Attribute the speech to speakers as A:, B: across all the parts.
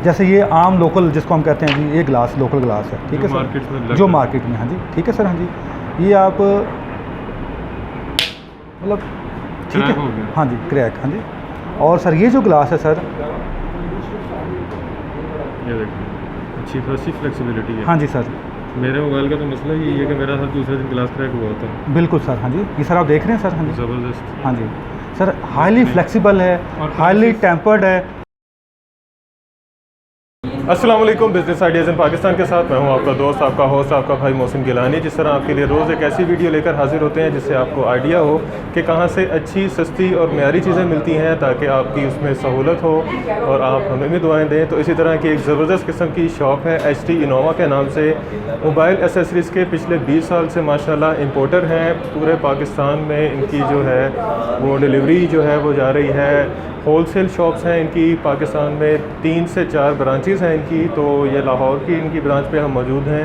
A: जैसे ये आम लोकल जिसको हम कहते हैं जी, ये ग्लास लोकल ग्लास है, ठीक है सर, जो मार्केट में, हाँ जी, ठीक है सर, हाँ जी, ये आप मतलब ठीक है, हाँ जी, क्रैक, हाँ जी। और सर ये जो ग्लास है सर,
B: ये देखिए अच्छी खासी फ्लेक्सिबिलिटी है।
A: हाँ जी सर,
B: मेरे मोबाइल का तो मसला ये है कि मेरा हर दूसरे दिन ग्लास क्रैक हुआ होता है।
A: बिल्कुल सर, हाँ जी, ये सर आप देख रहे हैं सर, हाँ जी,
B: ज़बरदस्त।
A: हाँ जी सर, हाईली फ्लेक्सिबल है, हाईली टेम्पर्ड है।
B: अस्सलाम वालेकुम, बिज़नेस आइडियाज़ इन पाकिस्तान के साथ मैं हूं आपका दोस्त, आपका होस्ट, आपका भाई मोहसिन गिलानी। जिस तरह आपके लिए रोज़ एक ऐसी वीडियो लेकर हाजिर होते हैं जिससे आपको आइडिया हो कि कहां से अच्छी, सस्ती और मयारी चीज़ें मिलती हैं ताकि आपकी उसमें सहूलत हो और आप हमें भी दुआएं दें। तो इसी तरह की एक ज़बरदस्त किस्म की शॉप है HT इनोवा के नाम से। मोबाइल एसेसरीज़ के पिछले 20 साल से माशाल्लाह इंपोर्टर हैं। पूरे पाकिस्तान में इनकी जो है वो डिलीवरी जो है वो जा रही है। होलसेल शॉप्स हैं इनकी, पाकिस्तान में 3 से 4 ब्रांचेस हैं इनकी। तो ये लाहौर की इनकी ब्रांच पे हम मौजूद हैं,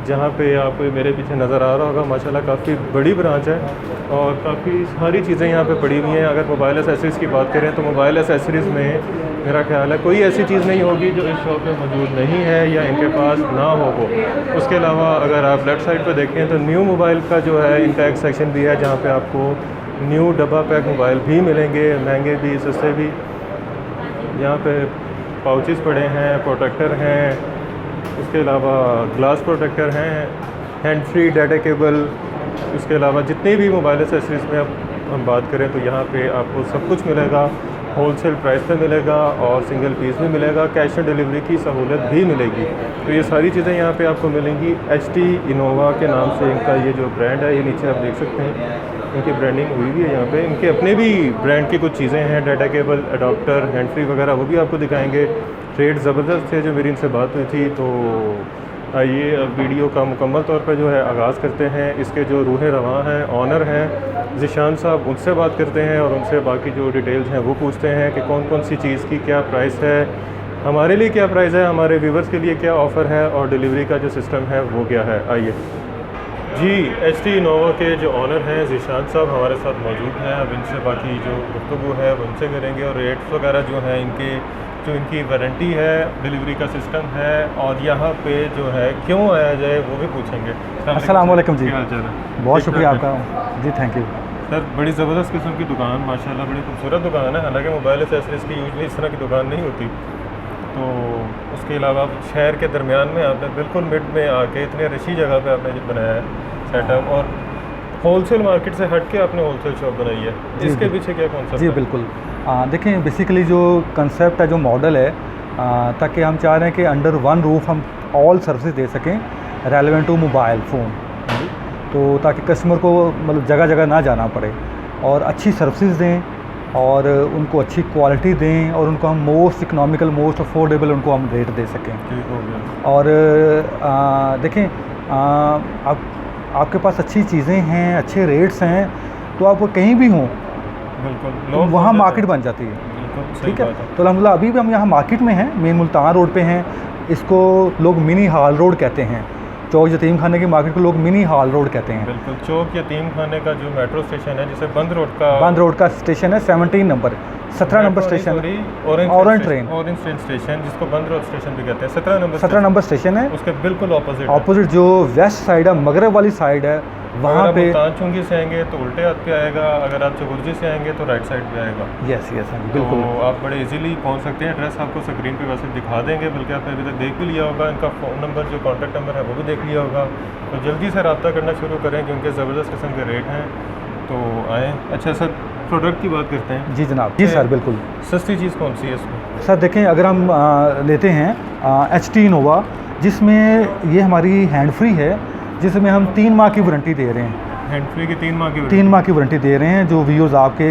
B: जहाँ पे आपको मेरे पीछे नज़र आ रहा होगा। माशाल्लाह काफ़ी बड़ी ब्रांच है और काफ़ी सारी चीज़ें यहाँ पे पड़ी हुई हैं। अगर मोबाइल एसेसरीज़ की बात करें तो मोबाइल एसेसरीज़ में मेरा ख्याल है कोई ऐसी चीज़ नहीं होगी जो इस शॉप में मौजूद नहीं है या इनके पास ना हो वो। उसके अलावा अगर आप लेफ़्ट साइड पर देखें तो न्यू मोबाइल का जो है इनका एक सेक्शन भी है, जहाँ पर आपको न्यू डब्बा पैक मोबाइल भी मिलेंगे, महंगे भी सस्ते भी। यहाँ पे पाउचेस पड़े हैं, प्रोटेक्टर हैं, उसके अलावा ग्लास प्रोटेक्टर हैं, हैंड फ्री डाटा केबल। उसके अलावा जितनी भी मोबाइल एसेसरीज़ में अब हम बात करें तो यहाँ पे आपको सब कुछ मिलेगा, होलसेल प्राइस पे मिलेगा और सिंगल पीस भी मिलेगा, कैश ऑन डिलीवरी की सहूलत भी मिलेगी। तो ये सारी चीज़ें यहाँ पे आपको मिलेंगी। HT इनोवा के नाम से इनका ये जो ब्रांड है, ये नीचे आप देख सकते हैं इनकी ब्रांडिंग हुई भी है यहाँ पे। इनके अपने भी ब्रांड की कुछ चीज़ें हैं, data cable, adopter, hand free वगैरह, वो भी आपको दिखाएंगे। रेट ज़बरदस्त थे जो मेरी इनसे बात हुई थी। तो आइए अब वीडियो का मुकम्मल तौर पर जो है आगाज़ करते हैं। इसके जो रूह रवां हैं, ऑनर हैं ज़ीशान साहब, उनसे बात करते हैं और उनसे बाकी जो डिटेल्स हैं वो पूछते हैं कि कौन कौन सी चीज़ की क्या प्राइस है, हमारे लिए क्या प्राइस है, हमारे व्यूवर्स के लिए क्या ऑफ़र है और डिलीवरी का जो सिस्टम है वो क्या है। आइए जी, HT इनोवा के जो ऑनर हैं ज़ीशान साहब हमारे साथ मौजूद हैं। अब इनसे बाकी जो गुफ्तगू है वो उनसे करेंगे और रेट्स वगैरह जो हैं इनके, जो इनकी वारंटी है, डिलीवरी का सिस्टम है और यहाँ पे जो है क्यों आया जाए वो भी पूछेंगे।
A: अस्सलाम वालेकुम जी,
B: क्या हाल चाल है?
A: बहुत शुक्रिया आपका जी, थैंक यू
B: सर। बड़ी ज़बरदस्त किस्म की दुकान, माशाल्लाह बड़ी खूबसूरत दुकान है। हालांकि मोबाइल एसेसरीज़ की यूजली इस तरह की दुकान नहीं होती। तो उसके अलावा शहर के दरमियान में आपने बिल्कुल मिड में आके इतनी अच्छी जगह पे आपने बनाया है सेटअप और होलसेल मार्केट से हट के आपने होलसेल शॉप बनाई है। इसके पीछे क्या कॉन्सेप्ट
A: जी
B: है?
A: बिल्कुल, देखें बेसिकली जो कंसेप्ट है, जो मॉडल है, ताकि हम चाह रहे हैं कि अंडर वन रूफ हम ऑल सर्विसेज दे सकें रेलेवेंट टू मोबाइल फ़ोन। तो ताकि कस्टमर को मतलब जगह जगह ना जाना पड़े और अच्छी सर्विसेज दें और उनको अच्छी क्वालिटी दें और उनको हम मोस्ट इकनॉमिकल, मोस्ट अफोर्डेबल उनको हम रेट दे सकें।
B: ठीक हो गया।
A: और देखें आपके पास अच्छी चीज़ें हैं, अच्छे रेट्स हैं, तो आप कहीं भी हों
B: बिल्कुल
A: तो वहाँ मार्केट बन जाती है। ठीक है, तो अल्हम्दुलिल्लाह अभी भी हम यहाँ मार्केट में हैं, मेन मुल्तान रोड पे हैं। इसको लोग मिनी हाल रोड कहते हैं। चौक यतीम खाने की मार्केट को लोग मिनी हाल रोड कहते हैं।
B: बिल्कुल, चौक यतीम खाने का जो मेट्रो स्टेशन है, जिसे बंद रोड का
A: स्टेशन है 17 number, 17 number station, orange train
B: station, जिसको बंद रोड स्टेशन भी कहते हैं। 17
A: नंबर स्टेशन है।
B: उसके बिल्कुल ऑपोजिट
A: जो वेस्ट साइड है, मगरब वाली साइड है, वहाँ पे
B: मुल्तान चुंगी से आएंगे तो उल्टे हाथ पे आएगा, अगर आप चबुर्जी से आएंगे तो राइट साइड पे आएगा।
A: यस बिल्कुल।
B: तो आप बड़े इजीली पहुँच सकते हैं। एड्रेस आपको स्क्रीन पे वैसे दिखा देंगे, बल्कि आपने अभी तक देख भी लिया होगा। इनका फ़ोन नंबर, जो कॉन्टैक्ट नंबर है वो भी देख लिया होगा। तो जल्दी से रब्ता करना शुरू करें क्योंकि ज़बरदस्त किस्म के रेट हैं। तो आएँ। अच्छा सर, प्रोडक्ट की बात करते हैं।
A: जी जनाब। जी सर, बिल्कुल।
B: सस्ती चीज़ कौन सी है इसमें?
A: सर देखें, अगर हम लेते हैं HT इनोवा, जिसमें ये हमारी हैंड फ्री है, जिसमें हम 3 माह की वारंटी दे रहे हैं।
B: हैंड फ्री की 3 माह की
A: 3 माह की वारंटी दे रहे हैं। जो व्यूअर्स आपके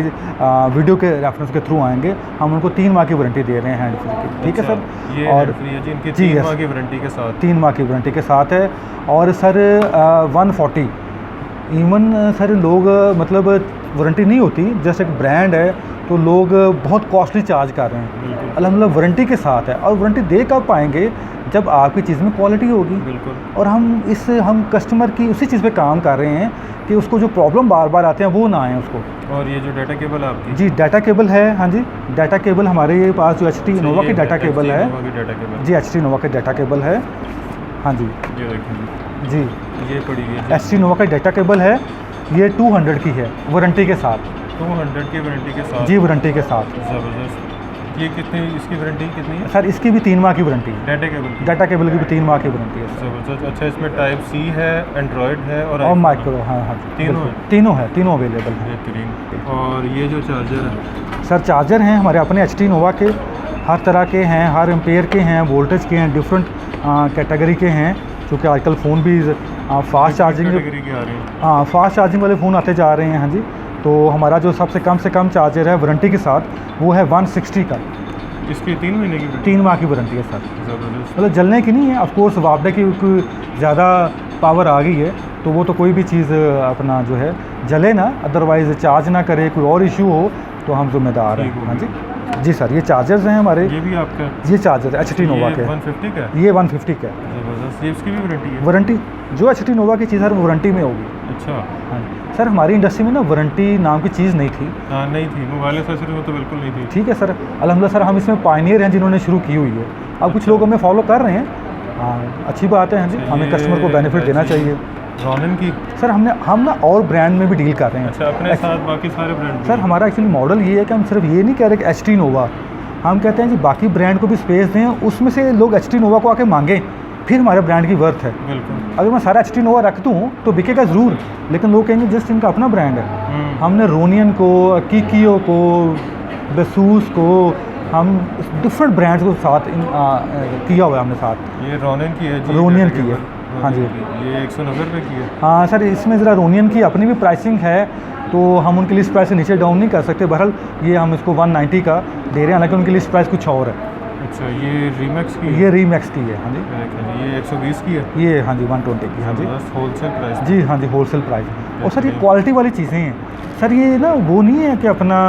A: वीडियो के रेफरेंस के थ्रू आएंगे, हम उनको 3 माह की वारंटी दे रहे हैं हैंड फ्री की। ठीक है सर।
B: ये
A: और
B: फ्री है जी इनकी 3 माह की वारंटी के साथ।
A: 3 माह की वारंटी के साथ है। और सर 140 इवन सर लोग मतलब वारंटी नहीं होती, जैसे एक ब्रांड है तो लोग बहुत कॉस्टली चार्ज कर रहे हैं।
B: बिल्कुल
A: अल्हम्दुलिल्लाह वारंटी के साथ है, और वारंटी दे कब पाएंगे जब आपकी चीज़ में क्वालिटी होगी।
B: बिल्कुल।
A: और हम कस्टमर की उसी चीज़ पे काम कर रहे हैं कि उसको जो प्रॉब्लम बार बार आते हैं वो ना आए उसको।
B: और ये जो डाटा केबल है आपकी,
A: जी डाटा केबल है, हाँ जी डाटा केबल हमारे पास जो HT इनोवा की डाटा केबल है,
B: डाटा केबल
A: जी HT इनोवा की डाटा केबल है, हाँ जी
B: ये देखिए
A: जी
B: ये पड़ी हुई है
A: HT इनोवा का डाटा केबल है, ये 200 की है वारंटी के साथ।
B: 200 की वारंटी के साथ।
A: जी वारंटी के साथ।
B: ज़बरदस्त। ये कितनी, इसकी वारंटी कितनी है?
A: सर इसकी भी 3 माह की वारंटी है,
B: डाटा केबल की?
A: डाटा केबल की भी 3 माह की वारंटी है सर।
B: ज़बरदस्त। अच्छा, इसमें टाइप C है, एंड्रॉयड है और
A: और
B: iPhone
A: माइक्रो,
B: है।
A: हाँ हाँ जी
B: तीनों
A: बिल्कुल।
B: हैं?
A: तीनों है, तीनों अवेलेबल हैं।
B: बेहतरीन। और ये जो चार्जर है,
A: सर चार्जर हैं हमारे अपने HT इनोवा के, हर तरह के हैं, हर एम्पेयर के हैं, वोल्टेज के हैं, डिफरेंट कैटेगरी के हैं, क्योंकि आजकल फ़ोन भी फास्ट चार्जिंग,
B: कैटेगरी के आ रहे हैं।
A: हाँ फास्ट चार्जिंग वाले फ़ोन आते जा रहे हैं, हाँ जी। तो हमारा जो सबसे कम से कम चार्जर है वारंटी के साथ वो है 160 का,
B: इसकी 3 महीने की?
A: 3 माह की वारंटी है सर।
B: ज़बरदस्त।
A: मतलब जलने की नहीं है, ऑफ कोर्स वापडे की ज़्यादा पावर आ गई है तो वो तो कोई भी चीज़ अपना जो है जले ना, अदरवाइज़ चार्ज ना करे, कोई और इशू हो तो हम जिम्मेदार हैं। हाँ जी जी सर, ये चार्जर्स हैं हमारे।
B: ये भी आपका?
A: ये चार्जर है HT इनोवा के,
B: 150 का?
A: ये 150 का है।
B: ज़बरदस्त। ये इसकी भी वारंटी है?
A: वारंटी जो HT इनोवा की चीज़ है वो वारंटी में होगी।
B: अच्छा।
A: हाँ सर, हमारी इंडस्ट्री में ना वारंटी नाम की चीज़ नहीं थी।
B: हाँ नहीं थी, मोबाइल एक्सेसरी में तो बिल्कुल नहीं थी।
A: ठीक है सर, अल्हम्दुलिल्लाह सर हम इसमें पायनियर हैं जिन्होंने शुरू की हुई है। अब कुछ लोग हमें फॉलो कर रहे हैं, हाँ अच्छी बात है। हाँ जी, हमें कस्टमर को बेनिफिट देना चाहिए।
B: रॉनिन की?
A: सर हम ना और ब्रांड में भी डील कर रहे हैं।
B: अच्छा, अपने साथ बाकी सारे ब्रांड?
A: सर हमारा एक्चुअली मॉडल ये है कि हम सिर्फ ये नहीं कह रहे कि HT इनोवा, हम कहते हैं कि बाकी ब्रांड को भी स्पेस दें, उसमें से लोग HT इनोवा को आके मांगें, फिर हमारे ब्रांड की वर्थ है।
B: बिल्कुल।
A: अगर मैं सारा HT इनोवा रख दूँ तो बिकेगा ज़रूर, लेकिन लोग कहेंगे जस्ट इनका अपना ब्रांड है। हमने रोनियन को, किकियो को, बेसूस को, हम डिफरेंट ब्रांड्स को साथ किया हुआ है हमने साथ।
B: ये रोनियन की है जी?
A: रोनियन की है, हाँ जी।
B: ये 190 रुपये की है?
A: हाँ सर, इसमें ज़रा रोनियन की अपनी भी प्राइसिंग है तो हम उनकी लिस्ट प्राइस से नीचे डाउन नहीं कर सकते। बहरहाल ये हम इसको 190 का दे रहे हैं, हालांकि उनकी लिस्ट प्राइस कुछ और है।
B: अच्छा, ये रीमैक्स की है?
A: ये रीमैक्स की है, हाँ जी।
B: ये 120 की है?
A: ये हाँ जी 120 की, हाँ जी।
B: Wholesale price?
A: जी हाँ जी, होलसेल प्राइस। और सर ये क्वालिटी वाली चीज़ें हैं सर, ये ना वो नहीं है कि अपना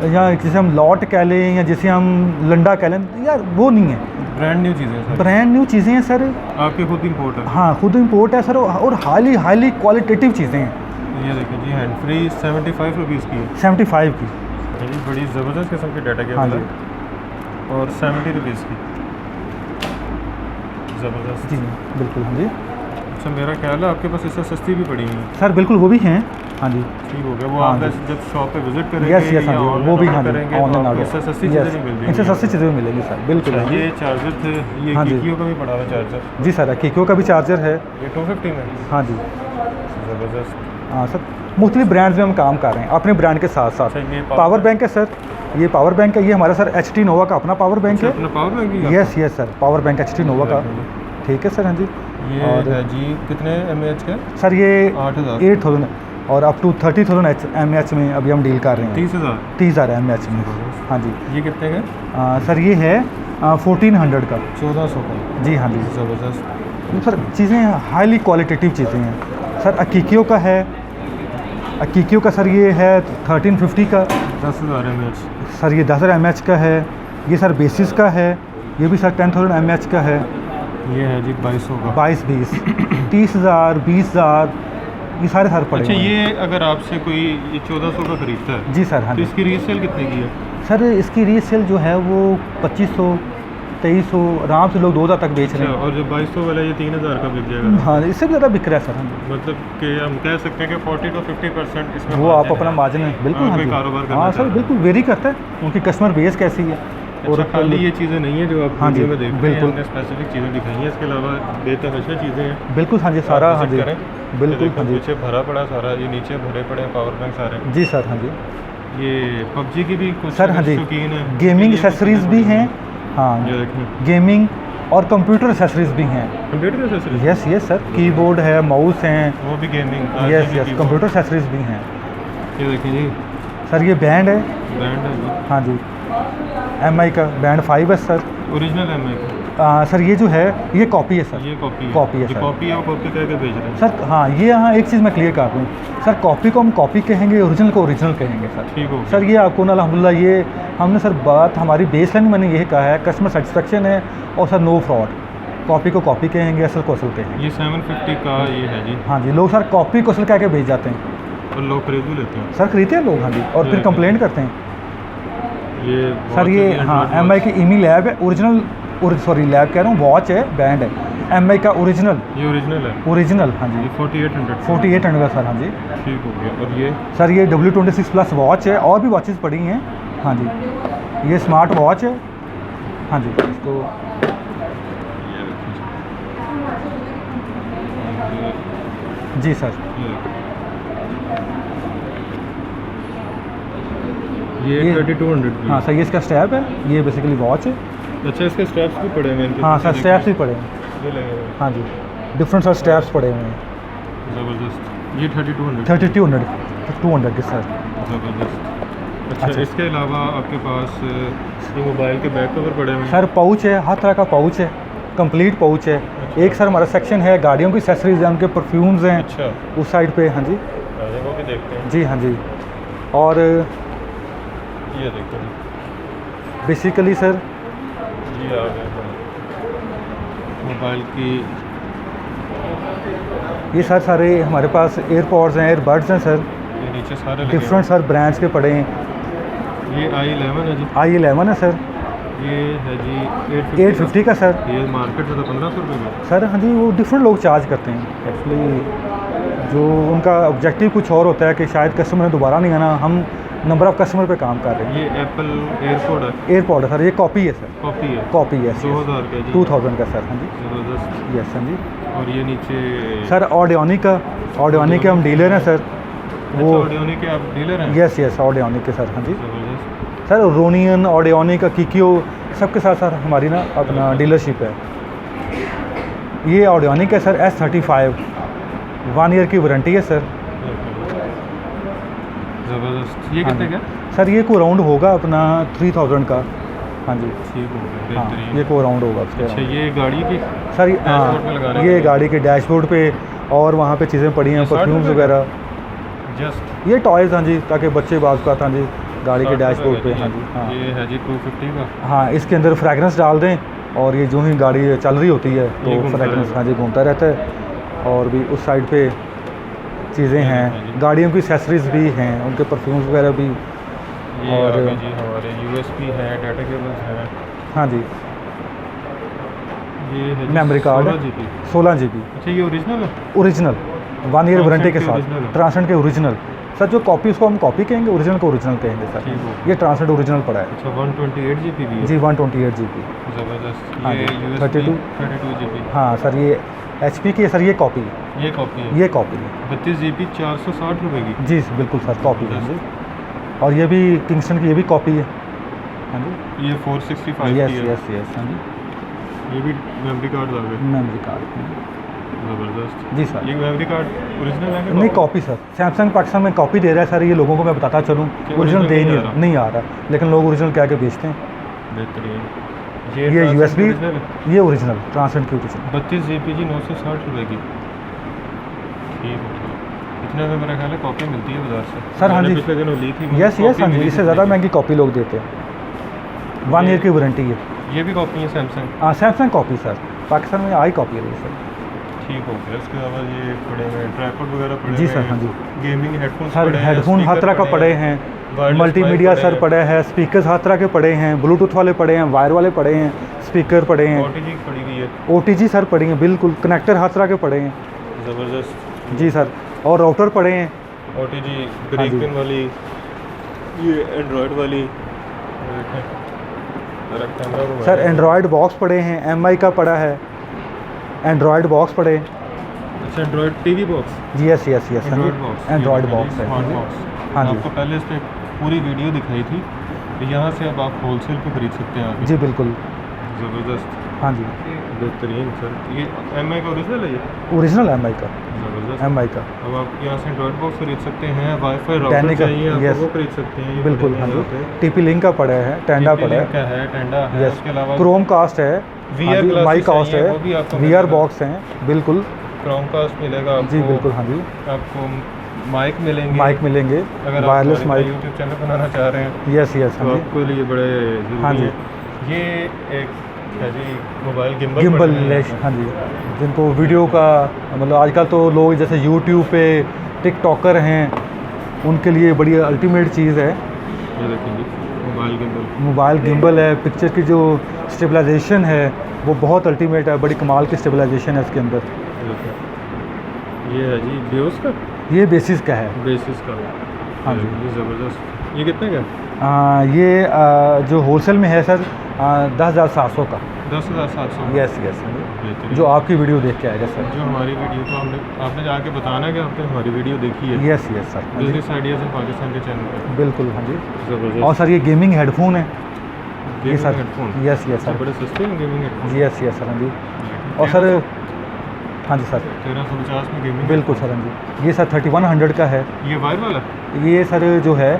A: या जिसे हम लॉट कह लें या जिसे हम लंडा कह लें, यार वो नहीं है।
B: ब्रांड न्यू चीज़ें हैं?
A: ब्रांड न्यू चीज़ें हैं सर,
B: आपके खुद इंपोर्ट है?
A: हाँ खुद इंपोर्ट है सर, और हाईली क्वालिटेटिव चीज़ें हैं।
B: ये देखिए जी, हैंड फ्री 75 रुपीज़ की है?
A: 75 की
B: जी, बड़ी ज़बरदस्त किस्म की डाटा केबल
A: हाँ
B: है।
A: जी।
B: और 70 रुपीज़ की। ज़बरदस्त
A: जी बिल्कुल, हाँ जी।
B: अच्छा, मेरा ख्याल है आपके पास इससे सस्ती भी पड़ी हुई है?
A: सर बिल्कुल वो भी हैं, हाँ जी।
B: ठीक हो गया। वो
A: हाँ
B: आप
A: जी।
B: जब शॉप पे विजिट करेंगे
A: यस यस, हाँ
B: या
A: जी,
B: ऑनलाइन
A: वो भी
B: ऑर्डर
A: हाँ जी,
B: करेंगे तो
A: ऑनलाइन
B: आपको
A: ऑर्डर
B: इससे सस्ती चीज़ें नहीं मिल
A: इनसे
B: जाएंगी?
A: सस्ती चीज़ें भी मिलेंगी सर, बिल्कुल।
B: अच्छा, ये चार्जर थे, ये
A: हाँ जी।
B: किकियो का भी पड़ा हुआ चार्जर?
A: जी सर, किकियो का भी चार्जर है।
B: ये 250 में?
A: हाँ जी।
B: ज़बरदस्त।
A: हाँ सर, मुख्तलिफ ब्रांड्स में हम काम कर रहे हैं अपने ब्रांड के साथ साथ।
B: अच्छा, ये
A: पावर बैंक है सर, ये पावर बैंक है, ये हमारा सर HT इनोवा का अपना पावर बैंक है।
B: अपना पावर बैंक ही है?
A: Yes yes sir, power bank HT Innova का, ठीक है सर, हाँ जी।
B: ये
A: और
B: है जी, कितने mAh का?
A: सर ये
B: 8000
A: 8000 और अप टू 30,000 mAh में अभी हम डील कर रहे हैं।
B: 30,000?
A: 30,000 mAh में, हाँ जी।
B: ये कितने का?
A: सर ये है 1400 का।
B: 1400 का?
A: जी हाँ जी।
B: ज़बरदस्त।
A: सर चीज़ें हाईली क्वालिटेटिव चीज़ें हैं सर। अकीकियो का है, अकीकियो का सर ये है 1350 का।
B: 10,000 mAh?
A: सर ये 10,000 mAh का है। ये सर बेसिस का है, ये भी सर 10,000 mAh का है।
B: ये है जी 2200 का?
A: 22-20 30,000 20,000 ये सारे सर पड़े
B: अच्छा,
A: हुए हैं।
B: ये अगर आपसे कोई ये 1400 का खरीदता है
A: जी सर, हाँ
B: तो
A: जी।
B: इसकी रीसेल कितने की है?
A: सर इसकी रीसेल जो है वो 2500 2300 आराम से लोग 2000 तक बेच रहे
B: अच्छा,
A: हैं।
B: और जो 2200 वाला ये 3000 का बिक जाएगा?
A: हाँ, इससे भी ज़्यादा बिक रहा है सर। हाँ जी,
B: मतलब कि हम कह सकते हैं कि 40 to 50% इसमें
A: वो आप
B: margin
A: अपना
B: है।
A: मार्जिन है, बिल्कुल। हाँ
B: कोई
A: जी,
B: कारोबार करना
A: हाँ सर,
B: चाह रहा है।
A: बिल्कुल वेरी करता है, उनकी कस्टमर बेस कैसी है।
B: और खाली ये चीज़ें नहीं है जो आप
A: हाँ जी,
B: वीडियो में देख रहे हैं,
A: बिल्कुल।
B: हमने स्पेसिफिक चीज़ें दिखाई हैं, इसके अलावा बेतहाशा चीज़ें हैं।
A: बिल्कुल हाँ जी, सारा
B: आप
A: हाँ जी,
B: visit करें।
A: बिल्कुल
B: ये
A: हाँ जी।
B: पीछे भरा पड़ा सारा, ये नीचे भरे पड़े हैं पावर बैंक सारे।
A: जी सर, हाँ जी।
B: ये PUBG की भी कुछ
A: सर हाँ जी,
B: शौकीन है,
A: गेमिंग
B: ये कुछ
A: एसेसरीज
B: चीज़ें
A: भी
B: पड़ी
A: हैं, हाँ
B: ये देखें,
A: गेमिंग और कंप्यूटर एसेसरीज भी हैं।
B: Computer accessories?
A: Yes yes sir, keyboard है, माउस हैं।
B: वो भी gaming?
A: Yes yes, computer accessories भी हैं।
B: ये देखें जी,
A: सर ये बैंड है,
B: ब्रांड है जी।
A: हाँ जी। MI का बैंड 5 है सर।
B: ओरिजिनल है मैं
A: सर ये जो है ये कॉपी है सर।
B: ये कॉपी
A: कॉपी है
B: ये
A: सर।
B: कॉपी है और कॉपी कह के भेज रहे हैं।
A: सर हाँ, ये यहाँ एक चीज़ मैं क्लियर कर दूँ सर, कॉपी को हम कॉपी कहेंगे, ओरिजिनल को ओरिजिनल कहेंगे सर।
B: ठीक हो गया।
A: सर ये आपको ना अल्हम्दुलिल्लाह ये हमने सर बात हमारी बेसलाइन मैंने यही कहा है, कस्टमर सेटिस्फेक्शन है और सर नो फ्रॉड। कॉपी को कॉपी कहेंगे, असल को असल कहेंगे।
B: ये 750 का ये है जी,
A: हाँ जी, लोग सर कॉपी को असल कह के भेज जाते हैं
B: और लोग खरीद भी लेते हैं।
A: सर, खरीदते हैं लोग हाँ जी, और फिर
B: ये
A: कंप्लेंट करते हैं।
B: ये
A: सर ये हाँ MI की इमी लैब है, ओरिजिनल सॉरी लैब कह रहा हूँ, वॉच है, बैंड है MI का ओरिजिनल।
B: ये ओरिजिनल है।
A: ओरिजिनल हाँ जी,
B: ये 4800
A: 4800 का सर। हाँ जी
B: ठीक हो गया। और ये
A: सर ये W26 प्लस वॉच है, और भी वॉचेस पड़ी हैं। हाँ जी, ये स्मार्ट वॉच है। हाँ जी, इसको जी सर।
B: ये
A: ये-
B: 3200 की।
A: हाँ सर, ये इसका स्टैप है, ये बेसिकली वॉच है।
B: अच्छा, इसके स्टेप्स भी पड़े हुए हैं इनके
A: हाँ
B: पीछे
A: सर, स्टैप्स भी
B: देखिए।
A: पड़े हैं।
B: ये लगे हुए हैं।
A: हाँ जी, डिफरेंट सर स्टैप्स पड़े हुए हैं।
B: ज़बरदस्त। ये 3200
A: 3200 के सर।
B: ज़बरदस्त। अच्छा,
A: अच्छा।
B: इसके अलावा आपके पास ये मोबाइल के बैक कवर पड़े हुए हैं।
A: सर पाउच है, हर तरह का पाउच है, कंप्लीट पाउच है। एक सर हमारा सेक्शन है गाड़ियों की एक्सेसरीज हैं, उनके परफ्यूम्स हैं
B: अच्छा,
A: उस साइड पे। हाँ जी
B: आगे वो भी देखते हैं।
A: जी हाँ जी। और
B: ये देखो जी,
A: बेसिकली सर
B: ये आ गया मोबाइल की।
A: ये सर सारे हमारे पास एयरपॉड्स हैं, एयरबड्स हैं सर,
B: ये नीचे सारे लगे
A: डिफरेंट सर ब्रांड्स के पड़े हैं।
B: हुए हैं। ये i11 है जी।
A: i11 है सर,
B: ये है जी
A: 850 का सर।
B: ये मार्केट में तो 1500 रुपये का।
A: सर हाँ जी, वो डिफरेंट लोग चार्ज करते हैं एक्चुअली, जो उनका ऑब्जेक्टिव कुछ और होता है कि शायद कस्टमर ने दोबारा नहीं आना। हम नंबर ऑफ़ कस्टमर पे काम कर रहे हैं।
B: ये एप्पल एयरपोर्ट है,
A: एयरपॉड है सर, ये कॉपी है सर,
B: कॉपी है।
A: कॉपी है
B: 2000 का जी।
A: 2000 का सर। हाँ जी
B: ज़बरदस्त।
A: यस हाँ जी।
B: और ये नीचे
A: सर ऑडियोनिक का, ऑडियोनिक के हम डीलर हैं सर।
B: वो
A: वो
B: ऑडियोनिक के आप डीलर हैं।
A: यस यस ऑडियोनिक के सर। हाँ जी
B: ज़बरदस्त।
A: सर, रोनियन, ऑडियोनिक, किकियो सबके साथ सर हमारी ना अपना डीलरशिप है। ये ऑडियोनिक है सर, S35 1 ईयर की वारंटी है सर।
B: ज़बरदस्त। ये
A: हाँ
B: कितने
A: जी।
B: का?
A: सर ये को राउंड होगा अपना 3000 का। हाँ जी
B: ठीक हो गया,
A: हाँ,
B: बेहतरीन।
A: ये को राउंड होगा उसके
B: अच्छा,
A: around।
B: ये गाड़ी की
A: सर
B: डैशबोर्ड में लगाने
A: हाँ,
B: के
A: ये
B: लिए।
A: गाड़ी के डैशबोर्ड पे और वहाँ पे चीज़ें पड़ी हैं,
B: ये 60
A: परफ्यूम्स
B: रुपए का?
A: वगैरह।
B: जस्ट
A: ये टॉयज़ हाँ जी, ताकि बच्चे बाज़ का हाँ जी गाड़ी के डैशबोर्ड पे। हाँ जी हाँ
B: ये है जी 250 का।
A: हाँ, इसके अंदर फ्रैगरेंस डाल दें और ये जो ही गाड़ी चल रही होती है
B: ये
A: तो
B: घूमता
A: फ्रैगरेंस
B: रहेगा।
A: हाँ जी घूमता रहता है। और भी उस साइड पे चीज़ें
B: हाँ
A: हैं,
B: जी।
A: गाड़ियों की एक्सेसरीज भी हैं, उनके परफ्यूम्स वगैरह भी।
B: ये
A: और-
B: आगे जी हमारे USB है, डाटा केबल्स हैं।
A: हाँ जी,
B: ये है
A: मेमोरी कार्ड
B: 16 GB।
A: 16 GB
B: अच्छा, ये ओरिजिनल है।
A: ओरिजिनल 1 ईयर वारंटी के
B: के
A: साथ,
B: original है।
A: ट्रांसेंट के ओरिजिनल। सर जो कॉपी उसको हम कॉपी कहेंगे, ओरिजिनल को ओरिजिनल कहेंगे सर।
B: ठीक हो।
A: ये ट्रांसेंट ओरिजिनल पड़ा है
B: अच्छा, 128 GB भी है।
A: जी, 128 GB।
B: ज़बरदस्त।
A: हाँ
B: ये
A: जी,
B: USB
A: 32
B: 32 GB।
A: हाँ सर, ये HP की है सर, ये कॉपी,
B: ये कॉपी है।
A: ये कॉपी है
B: 32 GB 460 रुपये की।
A: जी बिल्कुल सर, कॉपी है जी। और ये भी किंगस्टन की, ये भी कॉपी है। हाँ जी
B: ये 465
A: यस
B: की है।
A: यस यस हाँ जी,
B: ये भी मेमोरी कार्ड आ गए।
A: मेमोरी कार्ड
B: ज़बरदस्त।
A: जी सर।
B: ये मेमोरी कार्ड ओरिजिनल है कि
A: नहीं, कॉपी सर, सैमसंग पाकिस्तान में कॉपी दे रहा है सर। ये लोगों को मैं बताता चलूँ,
B: कि
A: ओरिजिनल
B: original
A: दे
B: नहीं
A: नहीं
B: आ रहा।
A: नहीं आ रहा, लेकिन लोग ओरिजिनल कह के बेचते हैं।
B: बेहतरीन।
A: ये
B: ट्रांसलेट
A: USB,
B: ओरिजिनल है।
A: ये ओरिजिनल ट्रांसेंट की ओरिजिनल।
B: 32 GB जी 960 रुपये की। ठीक है, ठीक। इतने में मेरा ख्याल है कॉपी मिलती है बाजार से।
A: सर, हाँ
B: मैंने
A: जी।
B: पिछले दिनों ली थी। मुझे
A: यस यस
B: कॉपी
A: हाँ जी,
B: मिली
A: इससे
B: थी
A: ज़्यादा
B: लेकिन-
A: महंगी कॉपी लोग देते हैं। 1 ईयर की वारंटी है।
B: ये भी कॉपी है सैमसंग।
A: हाँ, सैमसंग कॉपी सर, पाकिस्तान में आई कॉपी है ये सर।
B: ठीक हो गया। इसके अलावा ये पड़े हुए ट्राइपॉड वगैरह पड़े
A: जी
B: हुए
A: सर,
B: हैं।
A: हाँ जी।
B: गेमिंग हेडफोन्स
A: सर
B: पड़े हैं,
A: हेडफोन हर
B: स्पीकर
A: तरह का पड़े हैं,
B: wireless
A: मल्टीमीडिया
B: mic
A: सर
B: पड़े
A: पड़े हैं, स्पीकर्स हर तरह के पड़े हैं, ब्लूटूथ वाले पड़े हैं, वायर वाले पड़े हैं, स्पीकर पड़े हैं,
B: OTG पड़ी हुई है।
A: OTG सर पड़ी हैं, बिल्कुल कनेक्टर हर तरह के पड़े हैं।
B: ज़बरदस्त।
A: जी सर, और राउटर पड़े हैं।
B: OTG
A: हाँ
B: ब्रेक
A: जी।
B: पिन वाली, ये एंड्रॉयड वाली।
A: सर एंड्रॉयड बॉक्स पड़े हैं, MI का पड़ा है एंड्रॉयड बॉक्स पड़े।
B: अच्छा, एंड्रॉयड टीवी बॉक्स।
A: जी यस यस यस हाँ
B: एंड्रॉयड
A: जी,
B: बॉक्स।
A: एंड्रॉयड बॉक्स है।
B: Smart box.
A: हाँ जी।
B: आपको पहले इस पर पूरी वीडियो दिखाई थी, तो यहाँ से अब आप होलसेल पे खरीद सकते हैं आगे।
A: जी बिल्कुल।
B: ज़बरदस्त,
A: हाँ जी,
B: बेहतरीन सर। ये MI का ओरिजिनल है ये?
A: ओरिजिनल MI का,
B: ज़बरदस्त।
A: MI का।
B: अब आप यहाँ से एंड्रॉइड बॉक्स खरीद सकते हैं, वाईफाई राउटर
A: Danic का,
B: चाहिए आपको
A: yes,
B: वो खरीद सकते हैं। ये
A: बिल्कुल,
B: पड़े
A: हाँ
B: हैं
A: जी।
B: यहाँ पे।
A: TP लिंक का पड़ा है, टेंडा पड़ा
B: TP-Link
A: है,
B: का है, टेंडा है,
A: यस,
B: उसके अलावा
A: क्रोम कास्ट है,
B: VR
A: माई
B: glasses
A: कास्ट
B: चाहिए,
A: है,
B: वो भी आपको
A: VR
B: मिलेगा।
A: बॉक्स हैं, बिल्कुल
B: क्रोमकास्ट मिलेगा आपको।
A: जी, बिल्कुल, हाँ जी।
B: आपको माइक मिलेंगे,
A: माइक मिलेंगे,
B: अगर
A: वायरलेस
B: आप
A: माइक,
B: यूट्यूब चैनल बनाना चाह रहे हैं
A: यस यस,
B: तो
A: हाँ जी,
B: आपके लिए बड़े ज़रूरी
A: हाँ जी।
B: है। ये एक है जी मोबाइल गिम्बल
A: गिम्बल
B: पड़े हैं
A: लेश,
B: यहाँ
A: हाँ जी, जिनको वीडियो का मतलब आजकल तो लोग जैसे यूट्यूब पे टिकटॉकर हैं, उनके लिए बड़ी अल्टीमेट चीज़ है।
B: पे। ये देखेंगे मोबाइल गिम्बल,
A: मोबाइल गिम्बल है, पिक्चर की जो स्टेबलाइजेशन है वो बहुत अल्टीमेट है, बड़ी कमाल की स्टेबलाइजेशन है इसके अंदर।
B: ये है जी बेस का,
A: ये बेसिस का है,
B: बेसिस का।
A: हाँ जी।
B: ये ज़बरदस्त। ये कितने का?
A: ये जो होलसेल में है सर 10,700 का,
B: 10,700।
A: यस यस,
B: बेहतरीन।
A: जो आपकी वीडियो देख के आएगा सर,
B: जो हमारी वीडियो तो आपने जाके बताना कि आपने हमारी वीडियो देखी है
A: यस यस सर, हाँ जी,
B: बिजनेस आइडियाज़ इन पाकिस्तान के चैनल पर।
A: बिल्कुल, हाँ जी।
B: ज़बरदस्त।
A: और सर ये गेमिंग हेडफोन है, ये
B: gaming
A: sir,
B: headphone
A: yes yes sir,
B: बड़े सस्ते हैं gaming headphone.
A: Yes yes sir, हाँ जी। और सर, हाँ जी सर,
B: 1350 में गेमिंग।
A: बिल्कुल सर, हाँ जी। ये सर 3100 का है,
B: ये वायर वाला,
A: ये सर जो है,